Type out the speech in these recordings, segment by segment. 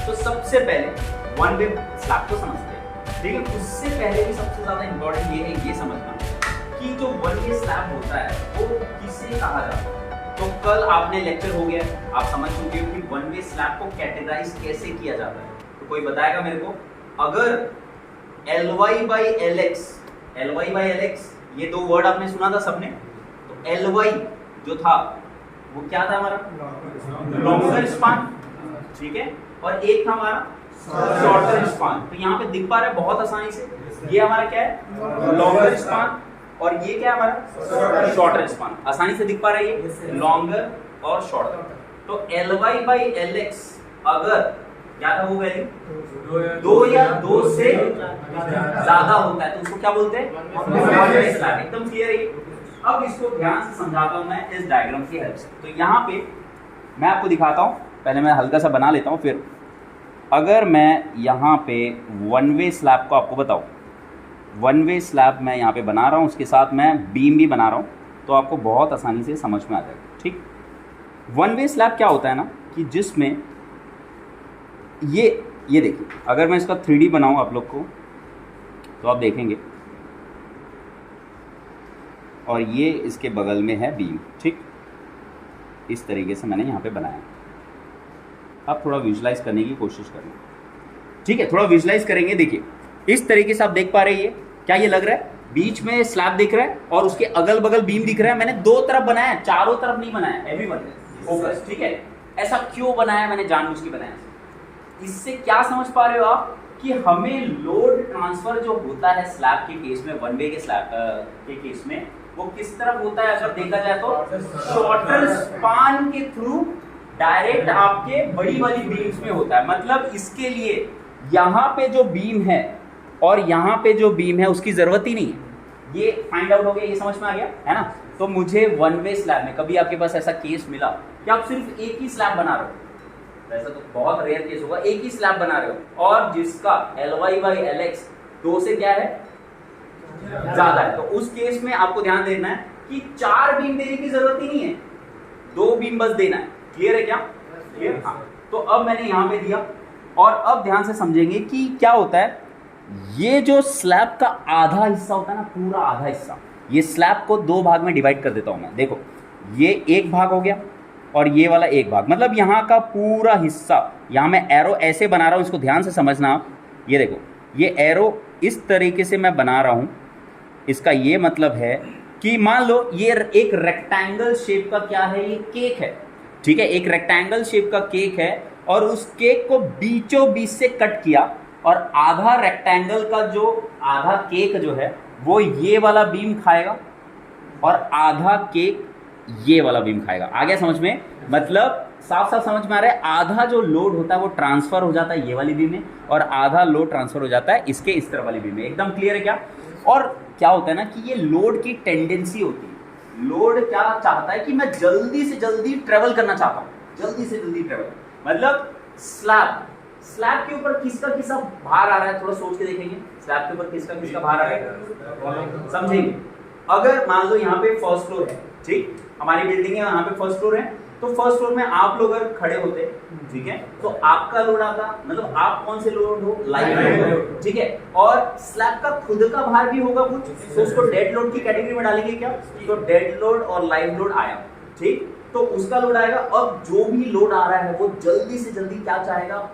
तो सबसे पहले वन वे स्लैब को समझते हैं, लेकिन उससे पहले भी सबसे ज्यादा इंपॉर्टेंट ये है ये समझना कि जो वन वे स्लैब होता है वो किसे कहा जाता है। तो कल आपने लेक्चर हो गया, आप समझ चुके हो कि वन वे स्लैब को कैटेगराइज कैसे किया जाता है। तो कोई बताएगा मेरे को, अगर Ly by Lx ये दो वर्ड आपने सुना था सबने, तो Ly जो था वो क्या था हमारा लॉन्गर स्पान, ठीक है, और एक था हमारा शॉर्टर स्पान। तो यहाँ पे दिख पा रहा है बहुत आसानी से, ये हमारा क्या है लॉन्गर स्पान और ये क्या है हमारा शॉर्टर स्पान। आसानी से दिख पा रहा है ये लॉन्गर और शॉर्टर। तो Ly by Lx अगर क्या था वो वैल्यू 2 या 2 से ज्यादा होता है तो उसको क्या बोलते हैं वन वे स्लैब। एकदम क्लियर है। अब इसको ध्यान से समझाता हूं मैं इस डायग्राम की हेल्प से। तो यहाँ पे मैं आपको दिखाता हूँ, पहले मैं हल्का सा बना लेता हूँ, फिर अगर मैं यहाँ पे वन वे स्लैब को आपको बताऊँ, वन वे स्लैब मैं यहाँ पे बना रहा हूँ, उसके साथ मैं बीम भी बना रहा हूँ, तो आपको बहुत आसानी से समझ में आ जाएगा। ठीक, वन वे स्लैब क्या होता है ना कि जिसमें ये देखिए, अगर मैं इसका 3D बनाऊँ आप लोग को तो आप देखेंगे, और ये इसके बगल में है बीम। ठीक, इस तरीके से मैंने यहाँ पे बनाया। आप थोड़ा विजुलाइज करने की कोशिश करेंगे, ठीक है, थोड़ा विजुलाइज करेंगे। देखिए इस तरीके से आप देख पा रहे हैं, क्या ये लग रहा है बीच में स्लैब दिख रहा है और उसके अगल बगल बीम दिख रहा है। मैंने दो तरफ बनाया है, चारों तरफ नहीं बनाया। एवरीवन फोकस, ठीक है। ऐसा क्यों बनाया, मैंने जानबूझ के बनाया। इससे क्या समझ पा रहे हो आप कि हमें लोड ट्रांसफर जो होता है स्लैब के केस में, वन वे के स्लैब के केस में, वो किस तरफ होता है अगर देखा जाए तो शॉर्टर स्पान के थ्रू डायरेक्ट आपके बड़ी वाली बीम्स में होता है। मतलब इसके लिए यहाँ पे जो बीम है और यहाँ पे जो बीम है उसकी जरूरत ही नहीं है। ये फाइंड आउट हो गया, ये समझ में आ गया है ना। तो मुझे वन वे स्लैब में कभी आपके पास ऐसा केस मिला कि आप सिर्फ एक ही स्लैब बना रहे हो, वैसा तो बहुत रेयर केस होगा, एक ही स्लैब बना रहे हो और जिसका Ly by Lx 2 से क्या है ज्यादा है, तो उस केस में आपको ध्यान देना है कि 4 बीम देने की जरूरत ही नहीं है, 2 बीम बस देना है। क्लियर है क्या? क्लियर। हाँ, तो अब मैंने यहां पे दिया और अब ध्यान से समझेंगे कि क्या होता है। ये जो स्लैब का आधा हिस्सा होता है ना, पूरा आधा हिस्सा, ये स्लैब को 2 भाग में डिवाइड कर देता हूं मैं। देखो ये एक भाग हो गया और ये वाला एक भाग, मतलब यहाँ का पूरा हिस्सा। यहाँ मैं एरो ऐसे बना रहा हूँ, इसको ध्यान से समझना आप। ये देखो ये एरो इस तरीके से मैं बना रहा हूँ, इसका ये मतलब है कि मान लो ये एक रेक्टेंगल शेप का क्या है, ये केक है, ठीक है, एक रेक्टेंगल शेप का केक है और उस केक को बीचों बीच से कट किया और आधा रेक्टेंगल का जो आधा केक जो है वो ये वाला बीम खाएगा और आधा केक ये वाला बीम खाएगा। आ गया समझ में? मतलब साफ साफ समझ में आ रहा है। आधा जो लोड होता है वो ट्रांसफर हो जाता है ये वाली बीम में और आधा लोड ट्रांसफर हो जाता है इसके इस तरह वाली बीम में। एकदम क्लियर है क्या? और क्या होता है ना कि ये लोड की टेंडेंसी होती है। लोड क्या चाहता है कि मैं जल्दी से जल्दी ट्रेवल करना चाहता हूँ, जल्दी से जल्दी ट्रेवल। मतलब स्लैब के ऊपर किसका किसका भार आ रहा है, थोड़ा सोच के देखेंगे। स्लैब के ऊपर किसका किसका भार आ रहा है, समझेंगे। अगर मान लो यहाँ पे फर्स्ट फ्लोर है, ठीक, हमारी बिल्डिंग है, यहाँ पे फर्स्ट फ्लोर है, तो फर्स्ट फ्लोर में आप लोग अगर खड़े होते, ठीक है, तो आपका लोड आता, मतलब आप कौन से लोड हो, लाइव लोड, ठीक है, और स्लैब का खुद का भार भी होगा कुछ, तो उसको डेड लोड की कैटेगरी में डालेंगे क्या, तो डेड लोड और लाइव लोड आया, ठीक, तो उसका लोड आएगा। अब जो भी लोड आ रहा है वो जल्दी से जल्दी क्या चाहेगा,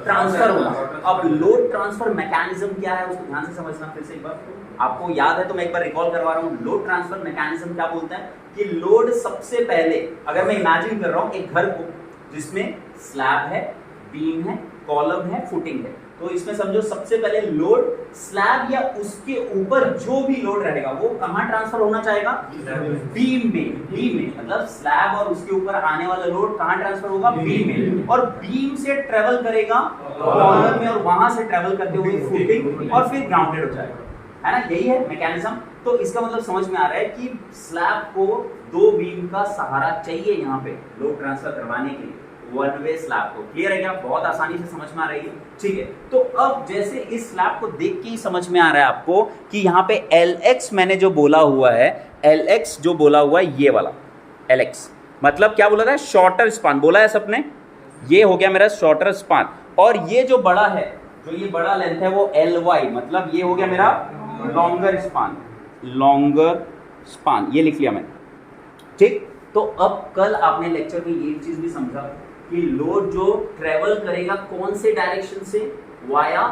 ट्रांसफर होगा। अब लोड ट्रांसफर मैकेनिज्म क्या है उसको ध्यान से समझना। फिर से एक बार आपको याद है तो मैं एक बार रिकॉल करवा रहा हूँ। लोड ट्रांसफर मैकेनिज्म क्या बोलता है कि लोड सबसे पहले, अगर मैं इमेजिन कर रहा हूँ एक घर को जिसमें स्लैब है, बीम है, कॉलम है, फुटिंग है, तो इसमें समझो सबसे पहले लोड स्लैब या उसके ऊपर जो भी लोड रहेगा वो कहाँ ट्रांसफर होना चाहेगा, बीम में। बीम में मतलब स्लैब और उसके ऊपर आने वाला लोड कहाँ ट्रांसफर होगा, बीम में, और बीम से ट्रेवल करेगा कॉलम में और वहां से ट्रेवल करते हुए फुटिंग और फिर ग्राउंडेड हो जाएगा, है ना। यही है मैकेनिज्म। तो इसका मतलब समझ में आ रहा है कि स्लैब को 2 बीम का सहारा चाहिए यहाँ पे लोड ट्रांसफर करवाने के लिए, वन वे स्लैब को। क्लियर है क्या? बहुत आसानी से समझ में आ रही है, ठीक है। तो अब जैसे इस स्लैब को देख के ही समझ में आ रहा है आपको कि यहाँ पे Lx मैंने जो बोला हुआ है, Lx ये वाला Lx मतलब क्या बोला था, शॉर्टर स्पान बोला है सबने, ये हो गया मेरा शॉर्टर स्पान, और ये जो बड़ा है, जो ये बड़ा लेंथ है वो ly, मतलब ये हो गया मेरा लॉन्गर स्पान, लॉन्गर स्पान, ये लिख लिया मैंने, ठीक। तो अब कल आपने लेक्चर में ये चीज भी समझा कि लोड जो ट्रेवल करेगा कौन से डायरेक्शन से, वाया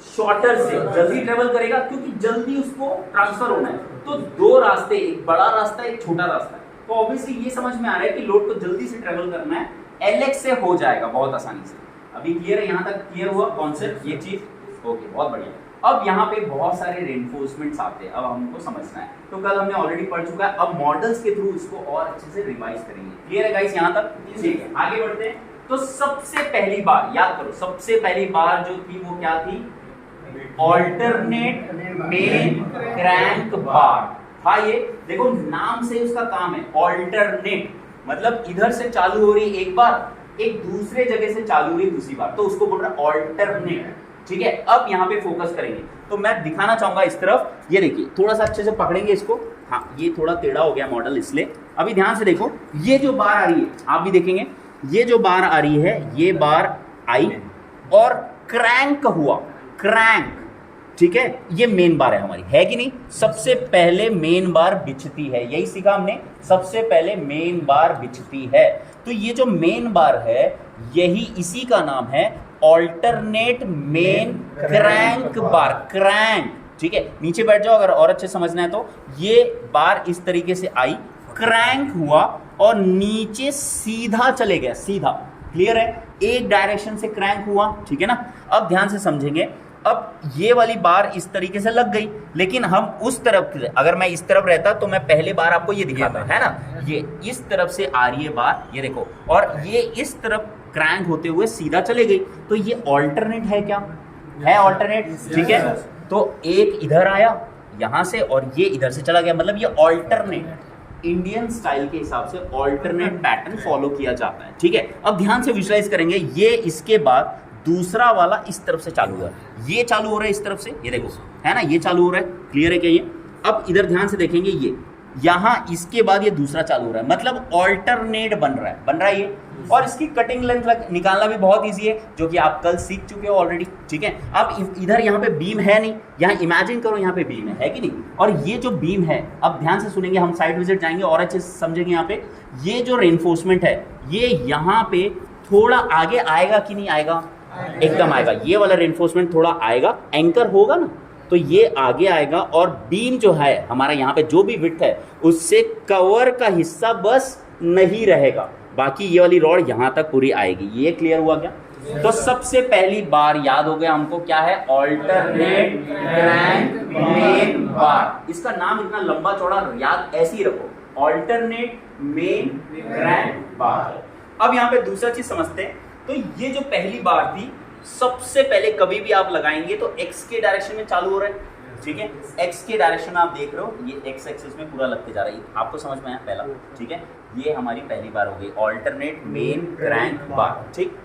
शॉर्टर से, जल्दी ट्रेवल करेगा क्योंकि जल्दी उसको ट्रांसफर होना है। तो दो रास्ते, एक बड़ा रास्ता एक छोटा रास्ता है, तो ऑब्वियसली ये समझ में आ रहा है कि लोड को जल्दी से ट्रेवल करना है, LX से हो जाएगा बहुत आसानी से। अभी क्लियर है, यहाँ तक क्लियर हुआ कॉन्सेप्ट, ये चीज ओके, बहुत बढ़िया। अब यहाँ पे बहुत सारे रेनफोर्समेंट्स आते हैं, अब हमको समझना है, तो कल हमने ऑलरेडी पढ़ चुका है, अब मॉडल्स के थ्रू इसको और अच्छे से रिवाइज करेंगे। क्लियर है गाइस यहाँ तक? ठीक है, आगे बढ़ते हैं। तो सबसे पहली बार याद करो, सबसे पहली बार जो थी वो क्या थी? ऑल्टरनेट मेन क्रैंक बार था। ये देखो नाम से उसका काम है, ऑल्टरनेट मतलब इधर से चालू हो रही एक बार, एक दूसरे जगह से चालू हो रही दूसरी बार, तो उसको बोल रहा है ऑल्टरनेट। ठीक है, अब यहाँ पे फोकस करेंगे, तो मैं दिखाना चाहूंगा इस तरफ, ये देखिए थोड़ा सा अच्छे से पकड़ेंगे इसको, हाँ ये थोड़ा टेढ़ा हो गया मॉडल इसलिए। अभी ध्यान से देखो, ये जो बार आ रही है आप भी देखेंगे, ये जो बार आ रही है ये बार आई और क्रैंक हुआ, क्रैंक, ठीक है, ये मेन बार है हमारी, है कि नहीं? सबसे पहले मेन बार बिछती है, यही सीखा हमने, सबसे पहले मेन बार बिछती है। तो ये जो मेन बार है यही, इसी का नाम है ऑल्टरनेट मेन क्रैंक बार, क्रैंक। ठीक है, नीचे बैठ जाओ अगर और अच्छे समझना है तो। ये बार इस तरीके से आई, क्रैंक हुआ और नीचे सीधा चले गया, सीधा। क्लियर है? एक डायरेक्शन से क्रैंक हुआ, ठीक है ना। अब ध्यान से समझेंगे, अब ये वाली बार इस तरीके से लग गई, लेकिन हम उस तरफ, अगर मैं इस तरफ रहता तो मैं पहले बार आपको ये दिखाता, है ना, ये इस तरफ से आ रही है बार, ये देखो, और ये इस तरफ क्रैंक होते हुए सीधा चले गई, तो ये ऑल्टरनेट है, क्या है? ऑल्टरनेट, ठीक है। तो एक इधर आया यहां से और ये इधर से चला गया, मतलब ये ऑल्टरनेट, इंडियन स्टाइल के हिसाब से ऑल्टरनेट पैटर्न फॉलो किया जाता है। ठीक है, अब ध्यान से विजुलाइज करेंगे, ये इसके बाद दूसरा वाला इस तरफ से चालू हुआ है, ये चालू हो रहा है इस तरफ से, ये देखो, है ना, ये चालू हो रहा है। क्लियर है क्या ये? अब इधर ध्यान से देखेंगे, ये यहां इसके बाद ये दूसरा चालू हो रहा है, मतलब ऑल्टरनेट बन रहा है ये। और इसकी कटिंग लेंथ निकालना भी बहुत इजी है, जो कि आप कल सीख चुके हो ऑलरेडी। ठीक है, अब इधर यहाँ पे बीम है नहीं, यहाँ इमेजिन करो यहाँ पे बीम है कि नहीं, और ये जो बीम है, अब ध्यान से सुनेंगे, हम साइड विजिट जाएंगे और अच्छे से समझेंगे। यहाँ पे ये जो रेनफोर्समेंट है ये यहाँ पे थोड़ा आगे आएगा कि नहीं आएगा? एकदम आएगा, ये वाला रेनफोर्समेंट थोड़ा आएगा, एंकर होगा ना, तो ये आगे आएगा, और बीम जो है हमारा यहाँ पे जो भी विड्थ है उससे कवर का हिस्सा बस नहीं रहेगा, बाकी ये वाली रॉड यहाँ तक पूरी आएगी। ये क्लियर हुआ क्या? तो सबसे पहली बार याद हो गया हमको, क्या है? ऑल्टरनेट क्रैंक मेन बार। इसका नाम इतना लंबा चौड़ा याद ऐसे ही रखो, ऑल्टरनेट मेन क्रैंक बार। अब यहाँ पे दूसरा चीज समझते हैं, तो ये जो पहली बार थी, सबसे पहले कभी भी आप लगाएंगे तो x के डायरेक्शन में चालू हो रहा है, ठीक है, x के डायरेक्शन में आप देख रहे हो, ये x एक्सिस में पूरा लगते जा रहा है, आपको समझ में आया पहला? ठीक है, ये हमारी पहली बार हो गई, ऑल्टरनेट मेन क्रैंक बार। ठीक,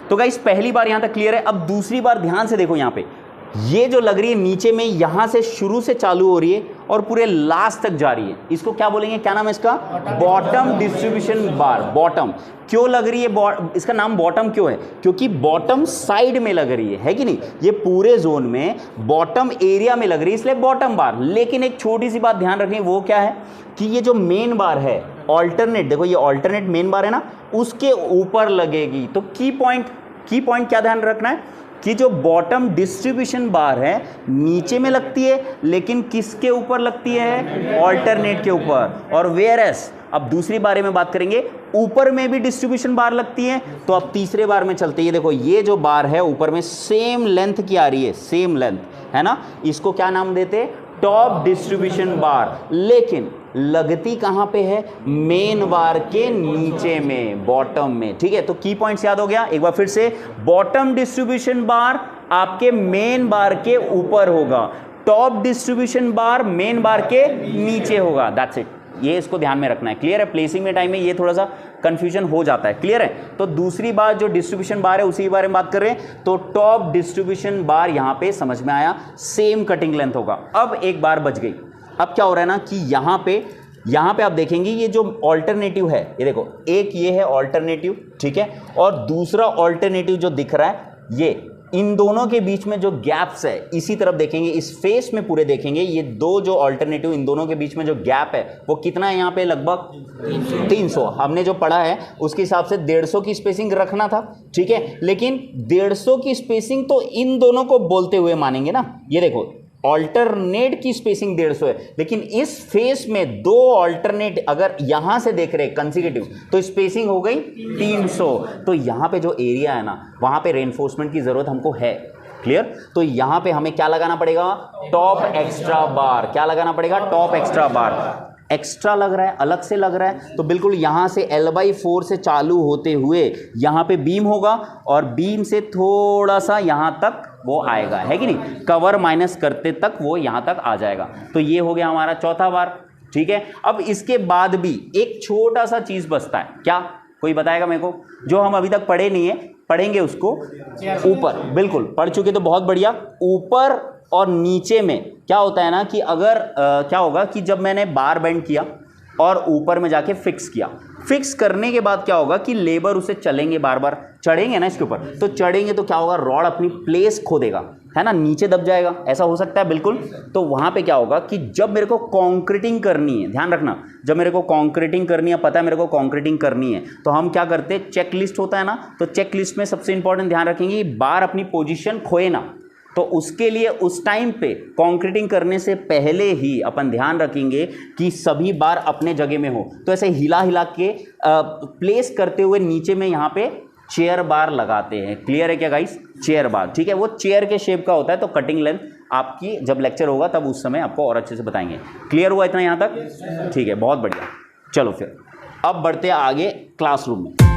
तो गाइस पहली बार यहां तक क्लियर है। अब दूसरी बार ध्यान से देखो, यहाँ पे ये जो लग रही है नीचे में, यहां से शुरू से चालू हो रही है और पूरे लास्ट तक जा रही है, इसको क्या बोलेंगे? क्या नाम है इसका? बॉटम डिस्ट्रीब्यूशन बार। बॉटम क्यों लग रही है? इसका नाम बॉटम क्यों है? क्योंकि बॉटम साइड में लग रही है कि नहीं? ये पूरे जोन में बॉटम एरिया में लग रही है, इसलिए बॉटम बार। लेकिन एक छोटी सी बात ध्यान रखें, वो क्या है कि ये जो मेन बार है ऑल्टरनेट, देखो ये ऑल्टरनेट मेन बार है ना, उसके ऊपर लगेगी। तो की पॉइंट क्या ध्यान रखना है कि जो बॉटम डिस्ट्रीब्यूशन बार है नीचे में लगती है, लेकिन किसके ऊपर लगती है? ऑल्टरनेट के ऊपर। और वेयरएस अब दूसरी बारे में बात करेंगे, ऊपर में भी डिस्ट्रीब्यूशन बार लगती है। तो अब तीसरे बार में चलते हैं, देखो ये जो बार है ऊपर में सेम लेंथ की आ रही है, सेम लेंथ है ना, इसको क्या नाम देते? टॉप डिस्ट्रीब्यूशन बार। लेकिन लगती कहां पे है? मेन बार के नीचे में, बॉटम में। ठीक है, तो की पॉइंट्स याद हो गया? एक बार फिर से, बॉटम डिस्ट्रीब्यूशन बार आपके मेन बार के ऊपर होगा, टॉप डिस्ट्रीब्यूशन बार मेन बार के नीचे होगा। दैट्स इट, ये इसको ध्यान में रखना है। क्लियर है? प्लेसिंग में टाइम में ये थोड़ा सा कंफ्यूजन हो जाता है। क्लियर है? तो दूसरी बार जो डिस्ट्रीब्यूशन बार है उसी के बारे में बात कर रहे हैं, तो टॉप डिस्ट्रीब्यूशन बार यहां पे समझ में आया, सेम कटिंग लेंथ होगा। अब एक बार बच गई, अब क्या हो रहा है ना कि यहां पे यहां पे आप देखेंगे ये जो ऑल्टरनेटिव है, ये देखो एक ये है ऑल्टरनेटिव, ठीक है, और दूसरा ऑल्टरनेटिव जो दिख रहा है ये, इन दोनों के बीच में जो गैप्स है, इसी तरफ देखेंगे, इस फेस में पूरे देखेंगे, ये दो जो ऑल्टरनेटिव, इन दोनों के बीच में जो गैप है वो कितना है यहाँ पे, लगभग 300। हमने जो पढ़ा है उसके हिसाब से 150 की स्पेसिंग रखना था, ठीक है, लेकिन 150 की स्पेसिंग तो इन दोनों को बोलते हुए मानेंगे ना। ये देखो ऑल्टरनेट की स्पेसिंग 150 है, लेकिन इस फेस में दो ऑल्टरनेट अगर यहां से देख रहे कंसेक्यूटिव तो स्पेसिंग हो गई 300। तो यहां पे जो एरिया है ना, वहां पे रेनफोर्समेंट की जरूरत हमको है। क्लियर? तो यहां पे हमें क्या लगाना पड़ेगा, टॉप एक्स्ट्रा बार। क्या लगाना पड़ेगा, टॉप एक्स्ट्रा बार। एक्स्ट्रा लग रहा है, अलग से लग रहा है, तो बिल्कुल यहां से L/4 से चालू होते हुए यहां पे बीम होगा और बीम से थोड़ा सा यहां तक वो आएगा, है कि नहीं, कवर माइनस करते तक वो यहां तक आ जाएगा। तो ये हो गया हमारा चौथा बार, ठीक है। अब इसके बाद भी एक छोटा सा चीज बचता है, क्या कोई बताएगा मेरे को, जो हम अभी तक पढ़े नहीं है, पढ़ेंगे उसको ऊपर। बिल्कुल पढ़ चुके तो बहुत बढ़िया। ऊपर और नीचे में क्या होता है ना कि अगर क्या होगा कि जब मैंने बार बेंड किया और ऊपर में जाके फिक्स किया, फिक्स करने के बाद क्या होगा कि लेबर उसे चलेंगे, बार बार चढ़ेंगे ना इसके ऊपर, तो चढ़ेंगे तो क्या होगा, रॉड अपनी प्लेस खो देगा, है ना, नीचे दब जाएगा, ऐसा हो सकता है बिल्कुल। तो वहां पे क्या होगा कि जब मेरे को कॉन्क्रीटिंग करनी है, ध्यान रखना, जब मेरे को कॉन्क्रीटिंग करनी है, पता है मेरे को कॉन्क्रीटिंग करनी है, तो हम क्या करते हैं, चेक लिस्ट होता है ना, तो चेक लिस्ट में सबसे इंपॉर्टेंट ध्यान रखेंगे बार अपनी पोजीशन खोए ना। तो उसके लिए उस टाइम पे कंक्रीटिंग करने से पहले ही अपन ध्यान रखेंगे कि सभी बार अपने जगह में हो। तो ऐसे हिला हिला के प्लेस करते हुए नीचे में यहाँ पे चेयर बार लगाते हैं। क्लियर है क्या गाइस? चेयर बार, ठीक है, वो चेयर के शेप का होता है। तो कटिंग लेंथ आपकी जब लेक्चर होगा तब उस समय आपको और अच्छे से बताएंगे। क्लियर हुआ इतना यहाँ तक? ठीक है, बहुत बढ़िया। चलो फिर अब बढ़ते हैं आगे क्लासरूम में।